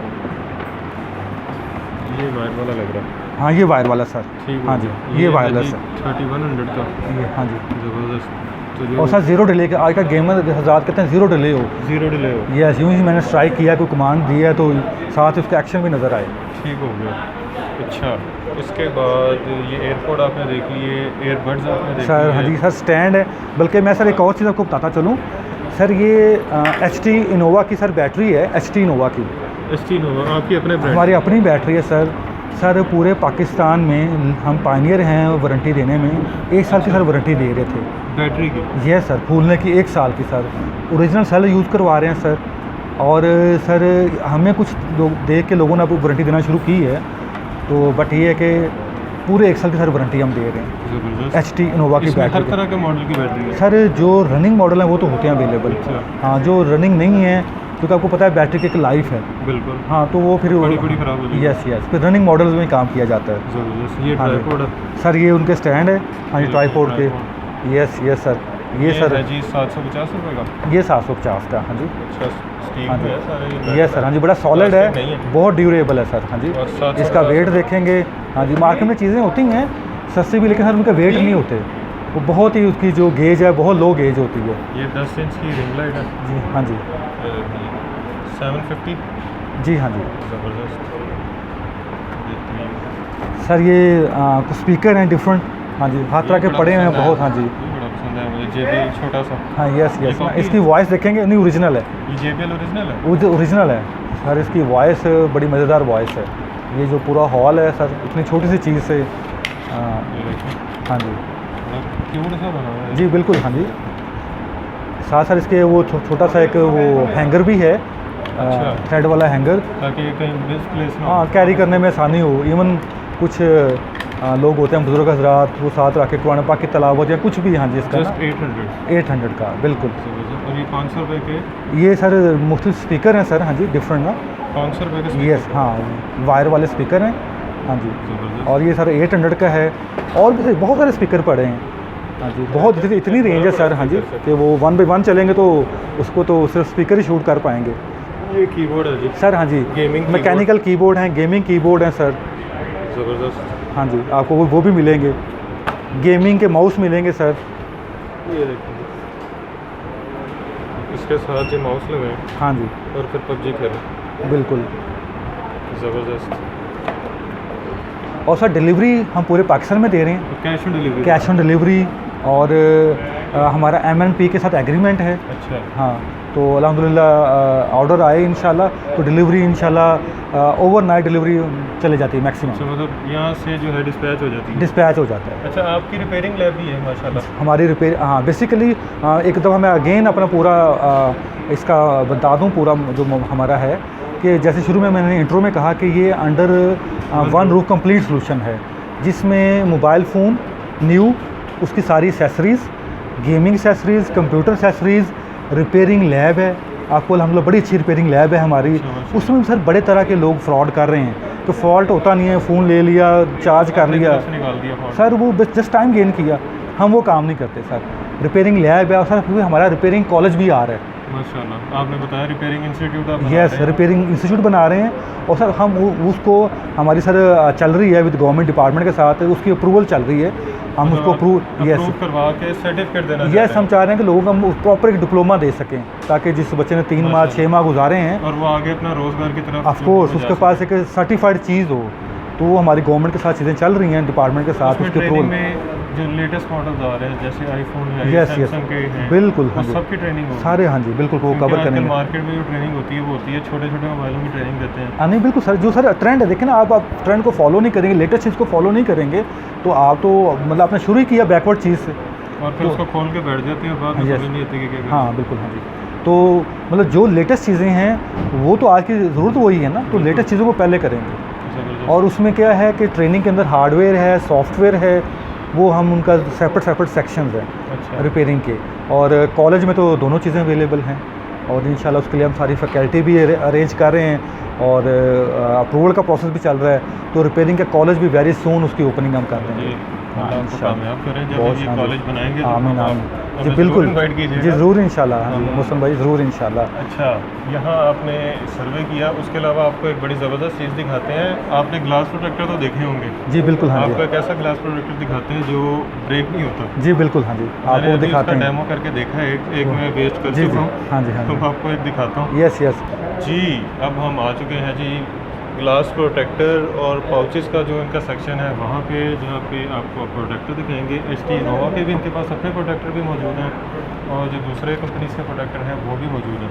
B: ये वायर वाला लग रहा है।
A: हाँ ये वायर वाला सर,
B: ठीक
A: हाँ
B: हो
A: जी,
B: गया।
A: ये
B: है
A: वायरलेस
B: जी
A: है,
B: 3100 का।
A: ये, हाँ जी।
B: ज़बरदस्त। तो
A: और
B: जो
A: सर ज़ीरो डिले का, आज का गेमर हज़रात कहते हैं ज़ीरो डिले हो,
B: ज़ीरो डिले हो,
A: यस, यूँ ही मैंने स्ट्राइक किया, कोई कमांड दी है तो साथ उसका एक्शन भी नज़र आए।
B: ठीक हो गया। अच्छा, इसके बाद ये एयरपोर्ट आपने देख लिए, एयरबड्स आपने देख
A: सर, हाँ जी सर, स्टैंड है, बल्कि मैं सर एक और चीज़ आपको बताता चलूँ सर, ये HT इनोवा की सर बैटरी है, HT इनोवा की,
B: ST नोवा आपकी अपने ब्रांड।
A: हमारी अपनी बैटरी है सर। सर पूरे पाकिस्तान में हम पायनियर हैं वारंटी देने में, 1 साल की सर वारंटी दे रहे थे,
B: बैटरी की।
A: ये सर फूलने की 1 साल की सर, ओरिजिनल सेल यूज़ करवा रहे हैं सर। और सर हमें कुछ लोग देख के लोगों ने अब वारंटी देना शुरू की है, तो बट ये है कि पूरे 1 साल की सर वारंटी हम दे रहे हैं
B: ज़बरदस्त।
A: HT इनोवा की
B: इसमें हर
A: बैटरी।
B: तरह के मॉडल की बैटरी है।
A: सर जो रनिंग मॉडल हैं वो तो होते हैं अवेलेबल,
B: अच्छा।
A: हाँ, जो रनिंग नहीं है क्योंकि आपको पता है बैटरी की एक लाइफ है,
B: बिल्कुल।
A: हाँ, तो वो फिर
B: बड़ी खराब हो जाएगी।
A: यस यस, फिर रनिंग मॉडल्स में काम किया जाता है।
B: ज़बरदस्त। ये
A: हाँ जी।
B: ट्राइपॉड है।
A: सर ये उनके स्टैंड है, हाँ जी,
B: ये
A: ट्राइपॉड के,
B: ट्राइपॉड।
A: यस यस सर, ये सर
B: है जी 750 रुपये का।
A: ये 750 का, हाँ जी,
B: अच्छा, स्टील
A: हाँ
B: में है
A: जी,
B: सारे
A: यस सर, हाँ जी, बड़ा सॉलिड
B: प्लास्टिक नहीं
A: है,
B: है।
A: बहुत ड्यूरेबल है सर, हाँ जी।
B: और 750
A: इसका वेट देखेंगे, हाँ जी, मार्केट में चीज़ें होती हैं सस्ती भी, लेकिन सर उनका वेट नहीं होते, वो बहुत ही उसकी जो गेज है बहुत लो गेज होती है।
B: ये 10 इंच की रिंग लाइट है।
A: जी, हाँ जी,
B: 750।
A: जी, हाँ जी।
B: ज़बरदस्त। बेहतरीन।
A: सर ये कुछ स्पीकर हैं डिफरेंट, हाँ जी, हर तरह
B: ये
A: के
B: बड़ा
A: पड़े हुए हैं
B: पसंद
A: बहुत, हाँ
B: है।
A: जी,
B: ये बड़ा पसंद है मुझे, JBL छोटा सा।
A: हाँ, यस
B: ये
A: यस,
B: कॉपी
A: इसकी
B: है?
A: वॉइस देखेंगे, नहीं ओरिजिनल है,
B: ये JBL ओरिजिनल है।
A: वो जो ओरिजिनल है सर, इसकी वॉइस बड़ी मज़ेदार वॉइस है। ये जो पूरा हॉल है सर, इतनी छोटी सी चीज़ से,
B: ये देखिए,
A: हाँ जी,
B: क्यूट सा बना हुआ है।
A: जी बिल्कुल, हाँ जी। साथ साथ इसके वो छोटा सा एक वो हैंगर भी है,
B: अच्छा।
A: थ्रेड वाला हैंगर,
B: ताकि ये कहीं मिसप्लेस ना हो।
A: हाँ, कैरी करने में आसानी हो। इवन कुछ लोग होते हैं बुजुर्ग हजरात, वो साथ रख के कुरान पाक की तिलावत या कुछ भी, हाँ जी, इसका
B: जस्ट
A: ना
B: 800।
A: 800 का, बिल्कुल।
B: और ये 500 रुपये के,
A: ये सर मुख्तलिफ स्पीकर हैं सर, हाँ जी, डिफरेंट ना,
B: 500 रुपये के।
A: यस, हाँ, वायर वाले स्पीकर हैं, हाँ जी।
B: ज़बरदस्त।
A: और ये सर 800 का है, और भी बहुत सारे स्पीकर पड़े हैं, हाँ जी, बहुत इतनी रेंज है सर, हाँ जी, कि वो 1 बाय 1 चलेंगे तो उसको तो सिर्फ स्पीकर ही शूट कर पाएंगे
B: ये कीबोर्ड है जी।
A: सर, हाँ जी,
B: गेमिंग
A: मैकेनिकल कीबोर्ड हैं, गेमिंग कीबोर्ड हैं सर,
B: ज़बरदस्त।
A: हाँ जी, आपको वो भी मिलेंगे, गेमिंग के माउस मिलेंगे सर,
B: ये देखिए, इसके साथ ये माउस लगाएं
A: हाँ जी,
B: और फिर PUBG खेलें।
A: बिल्कुल।
B: ज़बरदस्त।
A: और सर डिलीवरी हम पूरे पाकिस्तान में दे रहे हैं,
B: cash on delivery.
A: Cash on delivery, और हमारा MNP के साथ एग्रीमेंट है,
B: अच्छा।
A: हाँ, तो अल्हम्दुलिल्लाह ऑर्डर आए इंशाल्लाह तो डिलीवरी इंशाल्लाह ओवरनाइट डिलीवरी चले जाती है
B: अच्छा,
A: मैक्सिमम,
B: मतलब यहाँ से जो है डिस्पैच हो जाती है।
A: डिस्पैच हो जाता है।
B: अच्छा, आपकी रिपेयरिंग लैब भी है माशाल्लाह।
A: हमारी रिपेयर, हाँ, बेसिकली एक दफ़ा मैं अगेन अपना पूरा इसका बता दूँ, पूरा जो हमारा है कि जैसे शुरू में मैंने इंट्रो में कहा कि ये under one roof complete solution है, जिसमें मोबाइल फ़ोन न्यू, उसकी सारी accessories, gaming accessories, computer accessories, repairing lab है। आपको अल्हम्दुलिल्लाह बड़ी अच्छी रिपेयरिंग लैब है हमारी, उसमें सर बड़े तरह के लोग फ्रॉड कर रहे हैं तो फॉल्ट होता नहीं है, फ़ोन ले लिया, चार्ज कर लिया
B: निकाल दिया फ़ोन।
A: सर, वो जस्ट टाइम गेन किया। हम वो काम नहीं करते सर। रिपेयरिंग लैब है और सर फिर हमारा रिपेयरिंग कॉलेज भी आ रहा है।
B: माशाल्लाह, आपने बताया रिपेयरिंग इंस्टीट्यूट आप
A: यस, रिपेयरिंग इंस्टीट्यूट बना रहे हैं और सर हम उसको हमारी सर चल रही है विद गवर्नमेंट डिपार्टमेंट के साथ, उसकी अप्रूवल चल रही है। हम उसको अप्रूव यस
B: करवा के सर्टिफिकेट देना
A: यस हम चाह रहे हैं कि लोगों को हम प्रॉपर एक डिप्लोमा दे सकें, ताकि जिस बच्चे ने 3 माह 6 माह गुजारे हैं
B: और वो आगे अपना रोज़गार की तरफ
A: ऑफ कोर्स उसके पास एक सर्टिफाइड चीज़ हो। तो वो हमारी गवर्नमेंट के साथ चीज़ें चल रही हैं, डिपार्टमेंट के साथ उसके अप्रूवल
B: में जो लेटेस्ट मॉडल्स आ रहे हैं जैसे आईफोन है,
A: यस
B: सैमसंग के हैं,
A: बिल्कुल हाँ जी,
B: सबकी ट्रेनिंग होगी
A: सारे हाँ जी बिल्कुल वो कवर करेंगे।
B: मार्केट में जो ट्रेनिंग होती है वो होती है छोटे छोटे मोबाइलों की ट्रेनिंग देते हैं।
A: हाँ नहीं बिल्कुल सर, जो सर ट्रेंड है देखें ना, आप ट्रेंड को फॉलो नहीं करेंगे, लेटेस्ट चीज़ को फॉलो नहीं करेंगे तो आप तो मतलब आपने शुरू ही किया बैकवर्ड चीज़ से
B: और फिर उसको खोल के बैठ जाते हैं, बाद में समझ नहीं आती कि क्या।
A: हाँ बिल्कुल हाँ जी। तो मतलब जो लेटेस्ट चीज़ें हैं वो तो आज की ज़रूरत वही है ना, तो लेटेस्ट चीज़ों को पहले करेंगे। और उसमें क्या है कि ट्रेनिंग के अंदर हार्डवेयर है, सॉफ्टवेयर है, वो हम उनका सेपरेट सेक्शंस हैं
B: अच्छा।
A: रिपेयरिंग के। और कॉलेज में तो दोनों चीज़ें अवेलेबल हैं और इंशाल्लाह उसके लिए हम सारी फैकल्टी भी अरेंज कर रहे हैं और अप्रूवल का प्रोसेस भी चल रहा है। तो रिपेयरिंग का कॉलेज भी वेरी सून उसकी ओपनिंग हम कर रहे हैं।
B: कामयाब करें जब ये कॉलेज बनाएंगे तो
A: आमीन
B: आप
A: आमीन जी
B: हमें
A: बिल्कुल
B: ज़रूर इनवाइट कीजिएगा।
A: जी ज़रूर इंशाल्लाह हाँ जी मौसम भाई ज़रूर इंशाल्लाह।
B: अच्छा, यहाँ आपने सर्वे किया, उसके अलावा आपको एक बड़ी ज़बरदस्त चीज़ दिखाते हैं। आपने ग्लास प्रोटेक्टर तो देखे होंगे?
A: जी बिल्कुल हाँ
B: आपको
A: जी।
B: एक ऐसा ग्लास प्रोटेक्टर दिखाते हैं जो ब्रेक नहीं होता।
A: जी बिल्कुल हाँ जी, आपको दिखाते हैं।
B: डेमो करके देखा है, एक मैं वेस्ट कर
A: जी
B: चुका
A: जी
B: हूँ।
A: हाँ जी हाँ
B: तो
A: जी
B: आपको एक दिखाता हूँ
A: यस यस
B: जी। अब हम आ चुके हैं जी ग्लास प्रोटेक्टर और पाउचेस का जो इनका सेक्शन है वहाँ पे, जहाँ पे आपको प्रोटेक्टर दिखाएंगे। HT इनोवा के भी इनके पास अपने प्रोटेक्टर भी मौजूद हैं और जो दूसरे कंपनीज के प्रोटेक्टर हैं वो भी मौजूद हैं।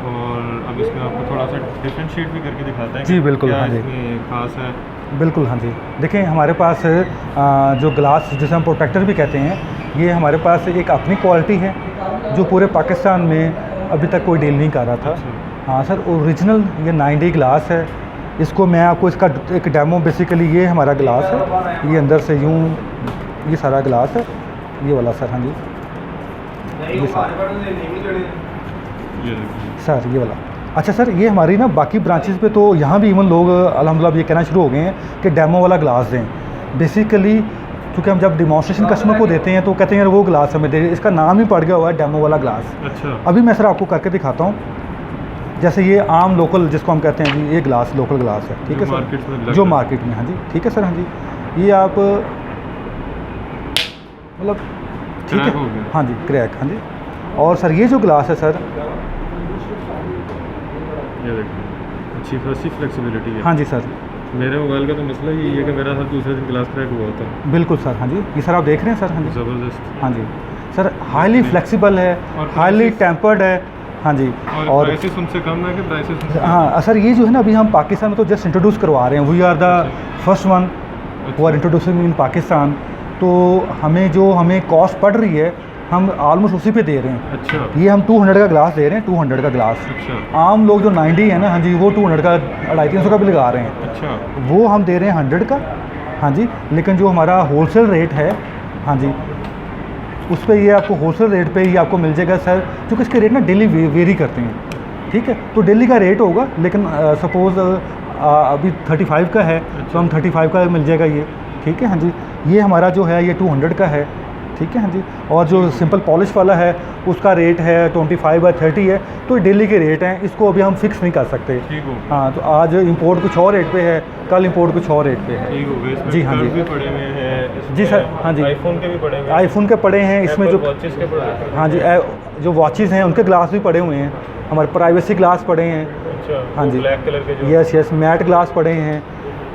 B: और अब इसमें आपको थोड़ा सा डिफरेंशिएट भी करके दिखाते हैं
A: जी
B: कि
A: बिल्कुल
B: क्या
A: हाँ जी
B: इसमें खास है।
A: बिल्कुल हाँ जी। देखें हमारे पास जो ग्लास जिसे हम प्रोटेक्टर भी कहते हैं, ये हमारे पास एक अपनी क्वालिटी है जो पूरे पाकिस्तान में अभी तक कोई डील नहीं कर रहा था। हाँ सर, ओरिजिनल ये 9D ग्लास है। इसको मैं आपको इसका एक डेमो, बेसिकली ये हमारा ग्लास है, ये अंदर से यूँ ये सारा ग्लास है, ये वाला सर हाँ जी, ये सर ये वाला। अच्छा सर, ये हमारी ना बाकी ब्रांचेस पे तो यहाँ भी इवन लोग अल्हम्दुलिल्लाह ये कहना शुरू हो गए हैं कि डेमो वाला ग्लास दें। बेसिकली क्योंकि हम जब डिमॉन्स्ट्रेशन कस्टमर को देते हैं तो कहते हैं यार वो ग्लास हमें दे, इसका नाम ही पड़ गया हुआ है डेमो वाला ग्लास।
B: अच्छा,
A: अभी मैं सर आपको करके दिखाता हूँ। जैसे ये आम लोकल जिसको हम कहते हैं जी, ये ग्लास लोकल ग्लास है, ठीक है सर, जो मार्केट में हाँ जी, ठीक है सर हाँ जी। ये आप मतलब ठीक है हाँ जी, क्रैक हाँ जी। और सर ये जो ग्लास है सर,
B: ये देखिए अच्छी खासी फ्लेक्सिबिलिटी है।
A: हाँ जी सर,
B: मेरे मोबाइल का तो मसला ही है कि मेरा हर दूसरे दिन ग्लास क्रैक हुआ होता है।
A: बिल्कुल सर हाँ जी, ये सर आप देख रहे हैं सर हाँ जी,
B: ज़बरदस्त
A: हाँ जी सर, हाईली फ्लेक्सिबल है, हाईली टेम्पर्ड है हाँ जी।
B: और प्राइसेस उनसे कम है कि प्राइसेस उनसे?
A: हाँ सर, ये जो है ना अभी हम पाकिस्तान में तो जस्ट इंट्रोड्यूस करवा रहे हैं, we are the first one who are introducing in Pakistan. तो हमें कॉस्ट पड़ रही है, हम ऑलमोस्ट उसी पे दे रहे हैं।
B: अच्छा,
A: ये हम 200 का ग्लास दे रहे हैं, 200 का ग्लास।
B: अच्छा
A: आम लोग जो 90 है ना हाँ जी, वो 200 का 250-300 का भी लगा रहे हैं,
B: अच्छा,
A: वो हम दे रहे हैं 100 का हाँ जी। लेकिन जो हमारा होलसेल रेट है हाँ जी, उस पर ये आपको होलसेल रेट पे ही आपको मिल जाएगा सर, क्योंकि इसके रेट ना डेली वेरी करते हैं, ठीक है। तो डेली का रेट होगा, लेकिन सपोज़ अभी 35 का है तो हम 35 का मिल जाएगा ये, ठीक है हाँ जी। ये हमारा जो है ये 200 का है, ठीक है हाँ जी। और जो सिंपल पॉलिश वाला है उसका रेट है 25/30 है। तो डेली के रेट हैं, इसको अभी हम फिक्स नहीं कर सकते।
B: ठीक हो
A: हाँ, तो आज इंपोर्ट कुछ और रेट पे है, कल इंपोर्ट कुछ और रेट पे है।
B: ठीक हो गए।
A: जी हाँ जी,
B: भी पड़े हुए हैं
A: जी सर हाँ जी,
B: आईफोन के भी पड़े हुए हैं,
A: आईफोन के पड़े हैं इसमें, जो
B: वॉचेस के पड़े हैं।
A: हाँ जी जो वॉचेस हैं उनके ग्लास भी पड़े हुए हैं, हमारे प्राइवेसी ग्लास पड़े हैं
B: अच्छा,
A: हाँ जी,
B: ब्लैक कलर के जो,
A: यस यस, मैट ग्लास पड़े हैं,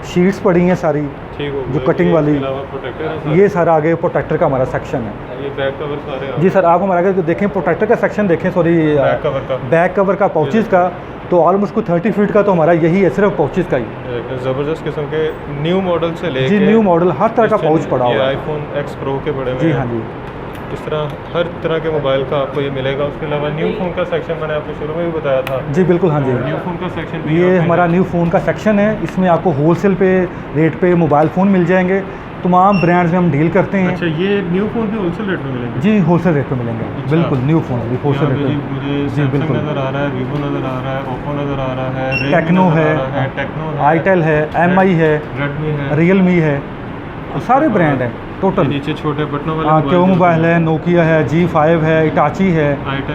A: शीट्स पड़ी हैं सारी,
B: ठीक हो
A: जो
B: गए।
A: कटिंग वाली,
B: प्रोटेक्टर
A: ये सारा आगे प्रोटेक्टर का हमारा सेक्शन है।
B: ये बैक कवर सारे
A: जी सर, आप हमारा अगर देखें प्रोटेक्टर का सेक्शन देखें, सॉरी
B: बैक कवर का,
A: बैक कवर का पाउचेस का, तो ऑलमोस्ट को 30 फीट का तो हमारा यही है, सिर्फ पाउचेस का ही।
B: ज़बरदस्त किस्म के न्यू मॉडल से लेके
A: जी न्यू मॉडल हर तरह का पाउच पड़ा हुआ है।
B: आईफोन X Pro के बड़े
A: जी हाँ जी,
B: इस तरह हर तरह के मोबाइल का आपको ये मिलेगा। उसके अलावा न्यू फ़ोन का सेक्शन मैंने आपको शुरू में भी बताया था।
A: जी बिल्कुल, हाँ जी।
B: न्यू फ़ोन का सेक्शन भी
A: ये हमारा न्यू फ़ोन का सेक्शन है। इसमें आपको होलसेल पे रेट पे मोबाइल फ़ोन मिल जाएंगे। तमाम ब्रांड्स में हम डील करते हैं।
B: अच्छा, ये न्यू फ़ोन भी होलसेल रेट में मिलेंगे?
A: जी होलसेल रेट पे मिलेंगे।
B: अच्छा।
A: बिल्कुल न्यू फ़ोन भी होलसेल रेट पे।
B: मुझे
A: जी
B: सैमसंग
A: बिल्कुल।
B: नज़र आ रहा है, वीवो नज़र आ रहा है, ओप्पो नज़र आ रहा है, Redmi
A: टेक्नो
B: नज़र
A: है,
B: आ रहा है, टेक्नो है,
A: आईटेल है, MI है,
B: रेडमी है,
A: रियलमी है, सारे ब्रांड हैं टोटल।
B: नीचे छोटे बटनों वाले
A: हाँ, क्यू
B: जो
A: मोबाइल
B: होते
A: है, नोकिया है, G5 है, इटाची है,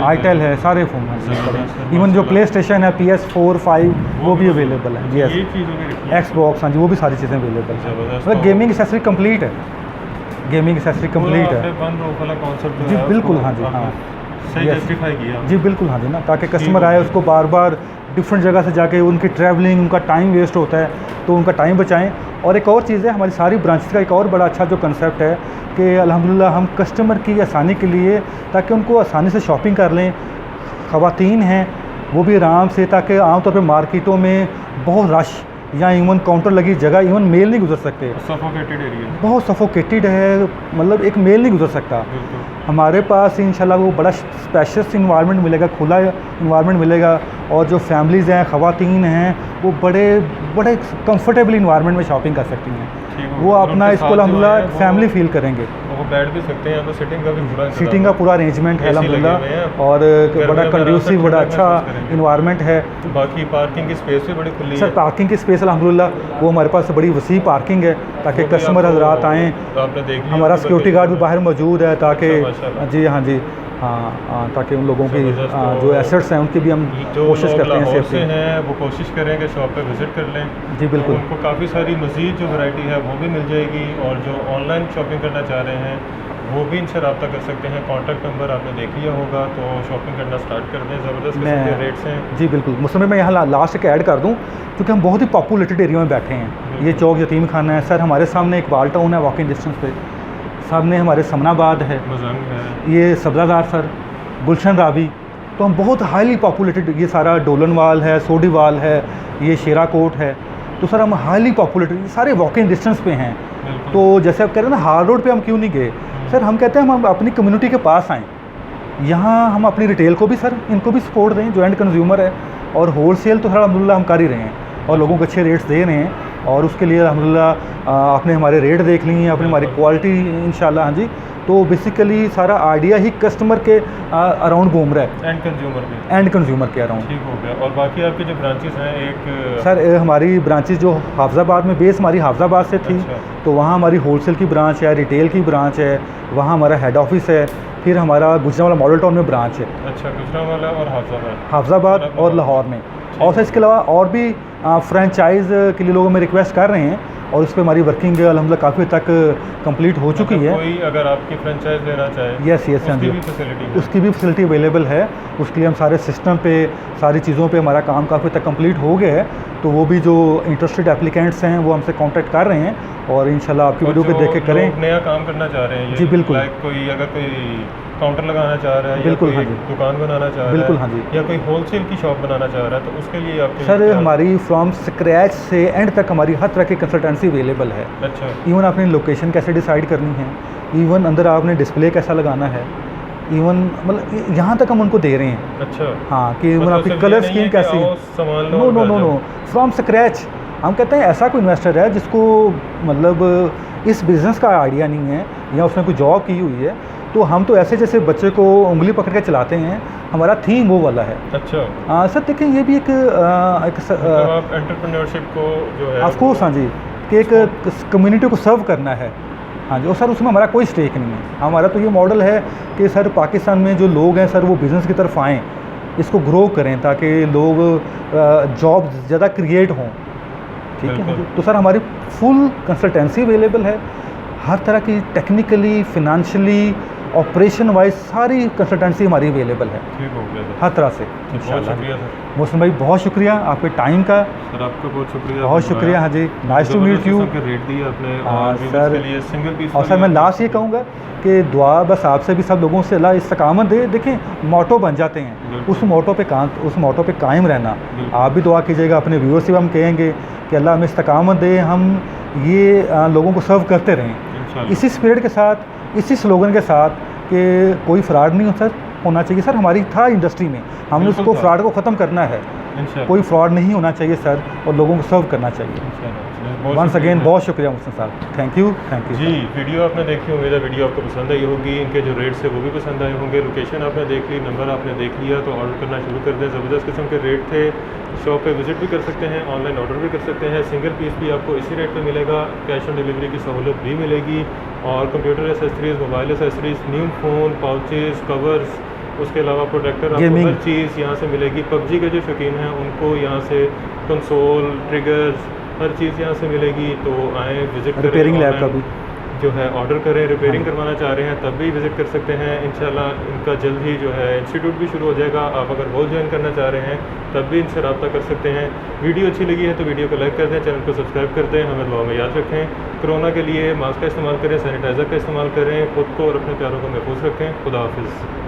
A: आईटेल है, सारे फ़ोन हैं। इवन जो प्ले स्टेशन है, PS4, 5 वो भी अवेलेबल है। जी
B: ये चीज़ों में रखी है।
A: एक्सबॉक्स, हाँ जी, वो भी सारी चीज़ें अवेलेबल हैं।
B: ज़बरदस्त।
A: मतलब गेमिंग एक्सेसरी कंप्लीट है। गेमिंग एक्सेसरी कंप्लीट
B: आपने
A: है।
B: वन रूफ वाला कॉन्सेप्ट जो
A: जी
B: है
A: बिल्कुल,
B: उसको
A: हाँ जी,
B: आपने
A: हाँ
B: सही
A: Yes.
B: जस्टिफाई किया।
A: जी बिल्कुल, हाँ जी ना, ताकि कस्टमर आए उसको बार बार डिफरेंट जगह से जाके उनकी ट्रैवलिंग, उनका टाइम वेस्ट होता है, तो उनका टाइम बचाएं। और एक और चीज़ है, हमारी सारी ब्रांचेस का एक और बड़ा अच्छा जो कंसेप्ट है कि अल्हम्दुलिल्लाह हम कस्टमर की आसानी के लिए, ताकि उनको आसानी से शॉपिंग कर लें, ख़वातीन हैं वो भी आराम से, ताकि आमतौर पे मार्केटों में बहुत रश या इवन काउंटर लगी जगह इवन मेल नहीं गुजर सकते,
B: सफोकेटेड एरिया।
A: बहुत सफोकेटेड है, मतलब एक मेल नहीं गुजर सकता।
B: बिल्कुल।
A: हमारे पास इंशाल्लाह वो बड़ा स्पेशियस इन्वायरमेंट मिलेगा, खुला इन्वायरमेंट मिलेगा, और जो फैमिलीज़ हैं, ख़वातीन हैं, वो बड़े बड़े कंफर्टेबल इन्वायरमेंट में शॉपिंग कर सकती हैं। वो अपना इसको अल्हम्दुलिल्लाह फैमिली फील करेंगे।
B: वो बैठ भी सकते हैं, यहाँ पे सिटिंग का भी पूरा
A: सीटिंग का पूरा अरेंजमेंट है अल्हम्दुलिल्लाह, और बड़ा कंड्यूसिव, बड़ा अच्छा इन्वायरमेंट है।
B: बाकी पार्किंग की स्पेस भी बड़ी खुली
A: सर
B: है।
A: पार्किंग की स्पेस अल्हम्दुलिल्लाह वो हमारे पास बड़ी वसी पार्किंग है, ताकि
B: वो भी
A: कस्टमर
B: आपको-
A: हजरात आएँ।
B: आपने देख लिया
A: हमारा
B: कि
A: सिक्योरिटी गार्ड भी बाहर मौजूद है, ताकि
B: माशाल्लाह।
A: जी हाँ जी, हाँ, ताकि उन लोगों की
B: ज़बरदस्त।
A: जो एसेट्स हैं उनकी भी हम
B: जो
A: कोशिश
B: लोग
A: करते हैं
B: लाहौर से
A: सेफ्टी।
B: हैं वो कोशिश करें कि शॉप पे विज़िट कर लें।
A: जी बिल्कुल।
B: तो उनको काफ़ी सारी मज़ीद जो वैरायटी है वो भी मिल जाएगी, और जो ऑनलाइन शॉपिंग करना चाह रहे हैं वो भी इनसे रब्ता कर सकते हैं। कॉन्टैक्ट नंबर आपने देख लिया होगा, तो शॉपिंग करना स्टार्ट कर दें। ज़बरदस्त किस्म के रेट्स हैं।
A: जी बिल्कुल। मुस्लिम मैं यहाँ लास्ट एक ऐड कर दूँ, क्योंकि हम बहुत ही पॉपुलेटेड एरिया में बैठे हैं। ये चौक यतीम खाना है सर, हमारे सामने एक वाल टाउन है वॉकिंग डिस्टेंस पे, सामने हमारे समनाबाद है,
B: मजंग है,
A: ये सब्ज़ादार सर, गुलशन रावी, तो हम बहुत हाईली पॉपुलेटेड, ये सारा डोलनवाल है, सोडीवाल है, ये शेरा कोट है, तो सर हम हाईली पॉपुलेटेड सारे वॉकिंग डिस्टेंस पे हैं।
B: बिल्कुल।
A: तो जैसे आप कह रहे हैं ना हार्ड रोड पे हम क्यों नहीं गए, सर हम कहते हैं हम अपनी कम्युनिटी के पास आएँ, यहाँ हम अपनी रिटेल को भी सर इनको भी सपोर्ट दें जो एंड कंज्यूमर है, और होलसेल तो सर अल्हम्दुलिल्लाह हम कर ही रहे हैं, और लोगों को अच्छे रेट्स दे रहे हैं, और उसके लिए अल्हम्दुलिल्लाह आपने हमारे रेट देख लिए हैं, आपने हमारी क्वालिटी इंशाल्लाह, हाँ जी। तो बेसिकली सारा आइडिया ही कस्टमर के अराउंड घूम रहा है,
B: एंड कंज्यूमर भी।
A: एंड कंज्यूमर के अराउंड।
B: ठीक हो गया। और बाकी आपके जो ब्रांचेस हैं, एक
A: सर हमारी ब्रांचेस जो हाफजाबाद में, बेस हमारी हाफजाबाद से थी,
B: अच्छा।
A: तो वहाँ हमारी होलसेल की ब्रांच है, रिटेल की ब्रांच है, वहाँ हमारा हेड ऑफिस है, फिर हमारा गुजरांवाला मॉडल टाउन में ब्रांच है,
B: अच्छा, गुजरांवाला और हाफजाबाद।
A: हाफजाबाद और लाहौर में। और सर इसके अलावा और भी फ्रेंचाइज़ के लिए लोग हमें रिक्वेस्ट कर रहे हैं, और उस पर हमारी वर्किंग अल्हम्दुलिल्लाह काफ़ी हद तक कंप्लीट हो चुकी है।
B: कोई अगर आपकी फ्रेंचाइज लेना चाहे,
A: यस यस, हाँ
B: उसकी
A: जी,
B: भी फैसिलिटी है।
A: उसकी भी फैसिलिटी अवेलेबल है। उसके लिए हम सारे सिस्टम पे, सारी चीज़ों पे हमारा काम काफ़ी तक कंप्लीट हो गया है, तो वो भी जो इंटरेस्टेड एप्लीकेंट्स हैं वो हमसे कांटेक्ट कर रहे हैं, और इंशाल्लाह आपकी वीडियो पे देख के करें।
B: नया काम करना चाह रहे हैं ये,
A: जी बिल्कुल।
B: लाइक कोई अगर कोई काउंटर लगाना चाह रहा है,
A: बिल्कुल,
B: या
A: हाँ
B: कोई
A: जी।
B: दुकान बनाना चाह रहा है,
A: बिल्कुल, हाँ जी।
B: या कोई होलसेल की शॉप बनाना चाह रहा है, तो उसके लिए आपके
A: सर हमारी फ्रॉम स्क्रैच से एंड तक हमारी हर तरह की कंसल्टेंसी अवेलेबल है।
B: अच्छा,
A: इवन आपने लोकेशन कैसे डिसाइड करनी है, इवन अंदर आपने डिस्प्ले कैसा लगाना है, इवन मतलब यहाँ तक हम उनको दे रहे हैं।
B: अच्छा,
A: हाँ, कि इवन
B: मतलब
A: आपकी
B: सिर्फ
A: कलर
B: ये नहीं
A: स्कीम
B: है कि
A: कैसी,
B: आओ, सामान लो
A: नो
B: और
A: नो
B: घर
A: नो
B: जाओ।
A: No, from scratch. हम कहते हैं ऐसा कोई इन्वेस्टर है जिसको मतलब इस बिज़नेस का आइडिया नहीं है, या उसने कोई जॉब की हुई है, तो हम तो ऐसे जैसे बच्चे को उंगली पकड़ के चलाते हैं, हमारा थीम वो वाला है।
B: अच्छा,
A: सर देखें ये भी एक
B: मतलब आप एंटरप्रेन्योरशिप को जो है
A: ऑफ कोर्स, हाँ जी, कि एक कम्युनिटी को सर्व करना है, हाँ जी। और सर उसमें हमारा कोई स्टेक नहीं है। हमारा तो ये मॉडल है कि सर पाकिस्तान में जो लोग हैं सर वो बिज़नेस की तरफ आएँ, इसको ग्रो करें, ताकि लोग जॉब ज़्यादा क्रिएट हों, ठीक है हाँ जी। तो सर हमारी फुल कंसल्टेंसी अवेलेबल है, हर तरह की टेक्निकली, फिनंशियली, ऑपरेशन वाइज सारी कंसल्टेंसी हमारी अवेलेबल है,
B: ठीक हो गया सर।
A: हर तरह से
B: बहुत
A: इंशाल्लाह।
B: शुक्रिया सर।
A: मोहसिन भाई बहुत शुक्रिया आपके टाइम का,
B: सर आपका बहुत शुक्रिया,
A: बहुत शुक्रिया, हाँ जी। Nice to meet you.
B: Rate दिया आपने,
A: हाँ,
B: और
A: सर।
B: के लिए सिंगल पीस।
A: और सर मैं लास्ट ये कहूँगा कि दुआ बस आपसे भी सब लोगों से अल्लाह इस्तकामत दे। देखें मोटो बन जाते हैं, उस मोटो पे कायम रहना। आप भी दुआ कीजिएगा, अपने व्यूअर्स से भी हम कहेंगे कि अल्लाह हमें इस्तकामत दे, हम ये लोगों को सर्व करते रहें, इसी स्पिरिट के साथ, इसी स्लोगन के साथ कि कोई फ्रॉड नहीं हो सर होना चाहिए सर, हमारी था इंडस्ट्री में, हमने
B: बिल्कुल
A: उसको
B: सर।
A: फ्रॉड को ख़त्म करना है,
B: इंशाल्लाह।
A: कोई फ्रॉड नहीं होना चाहिए सर, और लोगों को सर्व करना चाहिए।
B: बहुत
A: वंस
B: शुक्रिया।
A: अगेन बहुत शुक्रिया मुहसिन साहब, थैंक यू
B: जी, वीडियो आपने देखी, उम्मीद है वीडियो आपको पसंद आई होगी, इनके जो रेट्स है वो भी पसंद आए होंगे। लोकेशन आपने देख ली, नंबर आपने देख लिया, तो ऑर्डर करना शुरू कर दें। ज़बरदस्त किस्म के रेट थे, शॉप पे विज़िट भी कर सकते हैं, ऑनलाइन ऑर्डर भी कर सकते हैं। सिंगल पीस भी आपको इसी रेट पे मिलेगा, कैश ऑन डिलीवरी की सहूलत भी मिलेगी, और computer accessories, mobile accessories, new phone, pouches, covers, उसके अलावा प्रोटेक्टर, आपको
A: Gaming।
B: हर चीज़ यहाँ से मिलेगी। पबजी के जो शौकीन हैं उनको यहाँ से कंसोल, ट्रिगर्स, हर चीज़ यहाँ से मिलेगी। तो आएँ, विज़िट करें।
A: रिपेयरिंग लैब का भी
B: जो है ऑर्डर करें, रिपेयरिंग करवाना चाह रहे हैं तब भी विज़िट कर सकते हैं। इंशाल्लाह इनका जल्द ही जो है इंस्टीट्यूट भी शुरू हो जाएगा। आप अगर वो ज्वाइन करना चाह रहे हैं तब भी इनसे रब्ता कर सकते हैं। वीडियो अच्छी लगी है तो वीडियो को लाइक कर दें, चैनल को सब्सक्राइब कर दें। हमें दुआ में याद रखें। कोरोना के लिए मास्क का इस्तेमाल करें, सैनिटाइज़र का इस्तेमाल करें, ख़ुद को और अपने प्यारों को महफूज रखें। खुदा हाफिज़।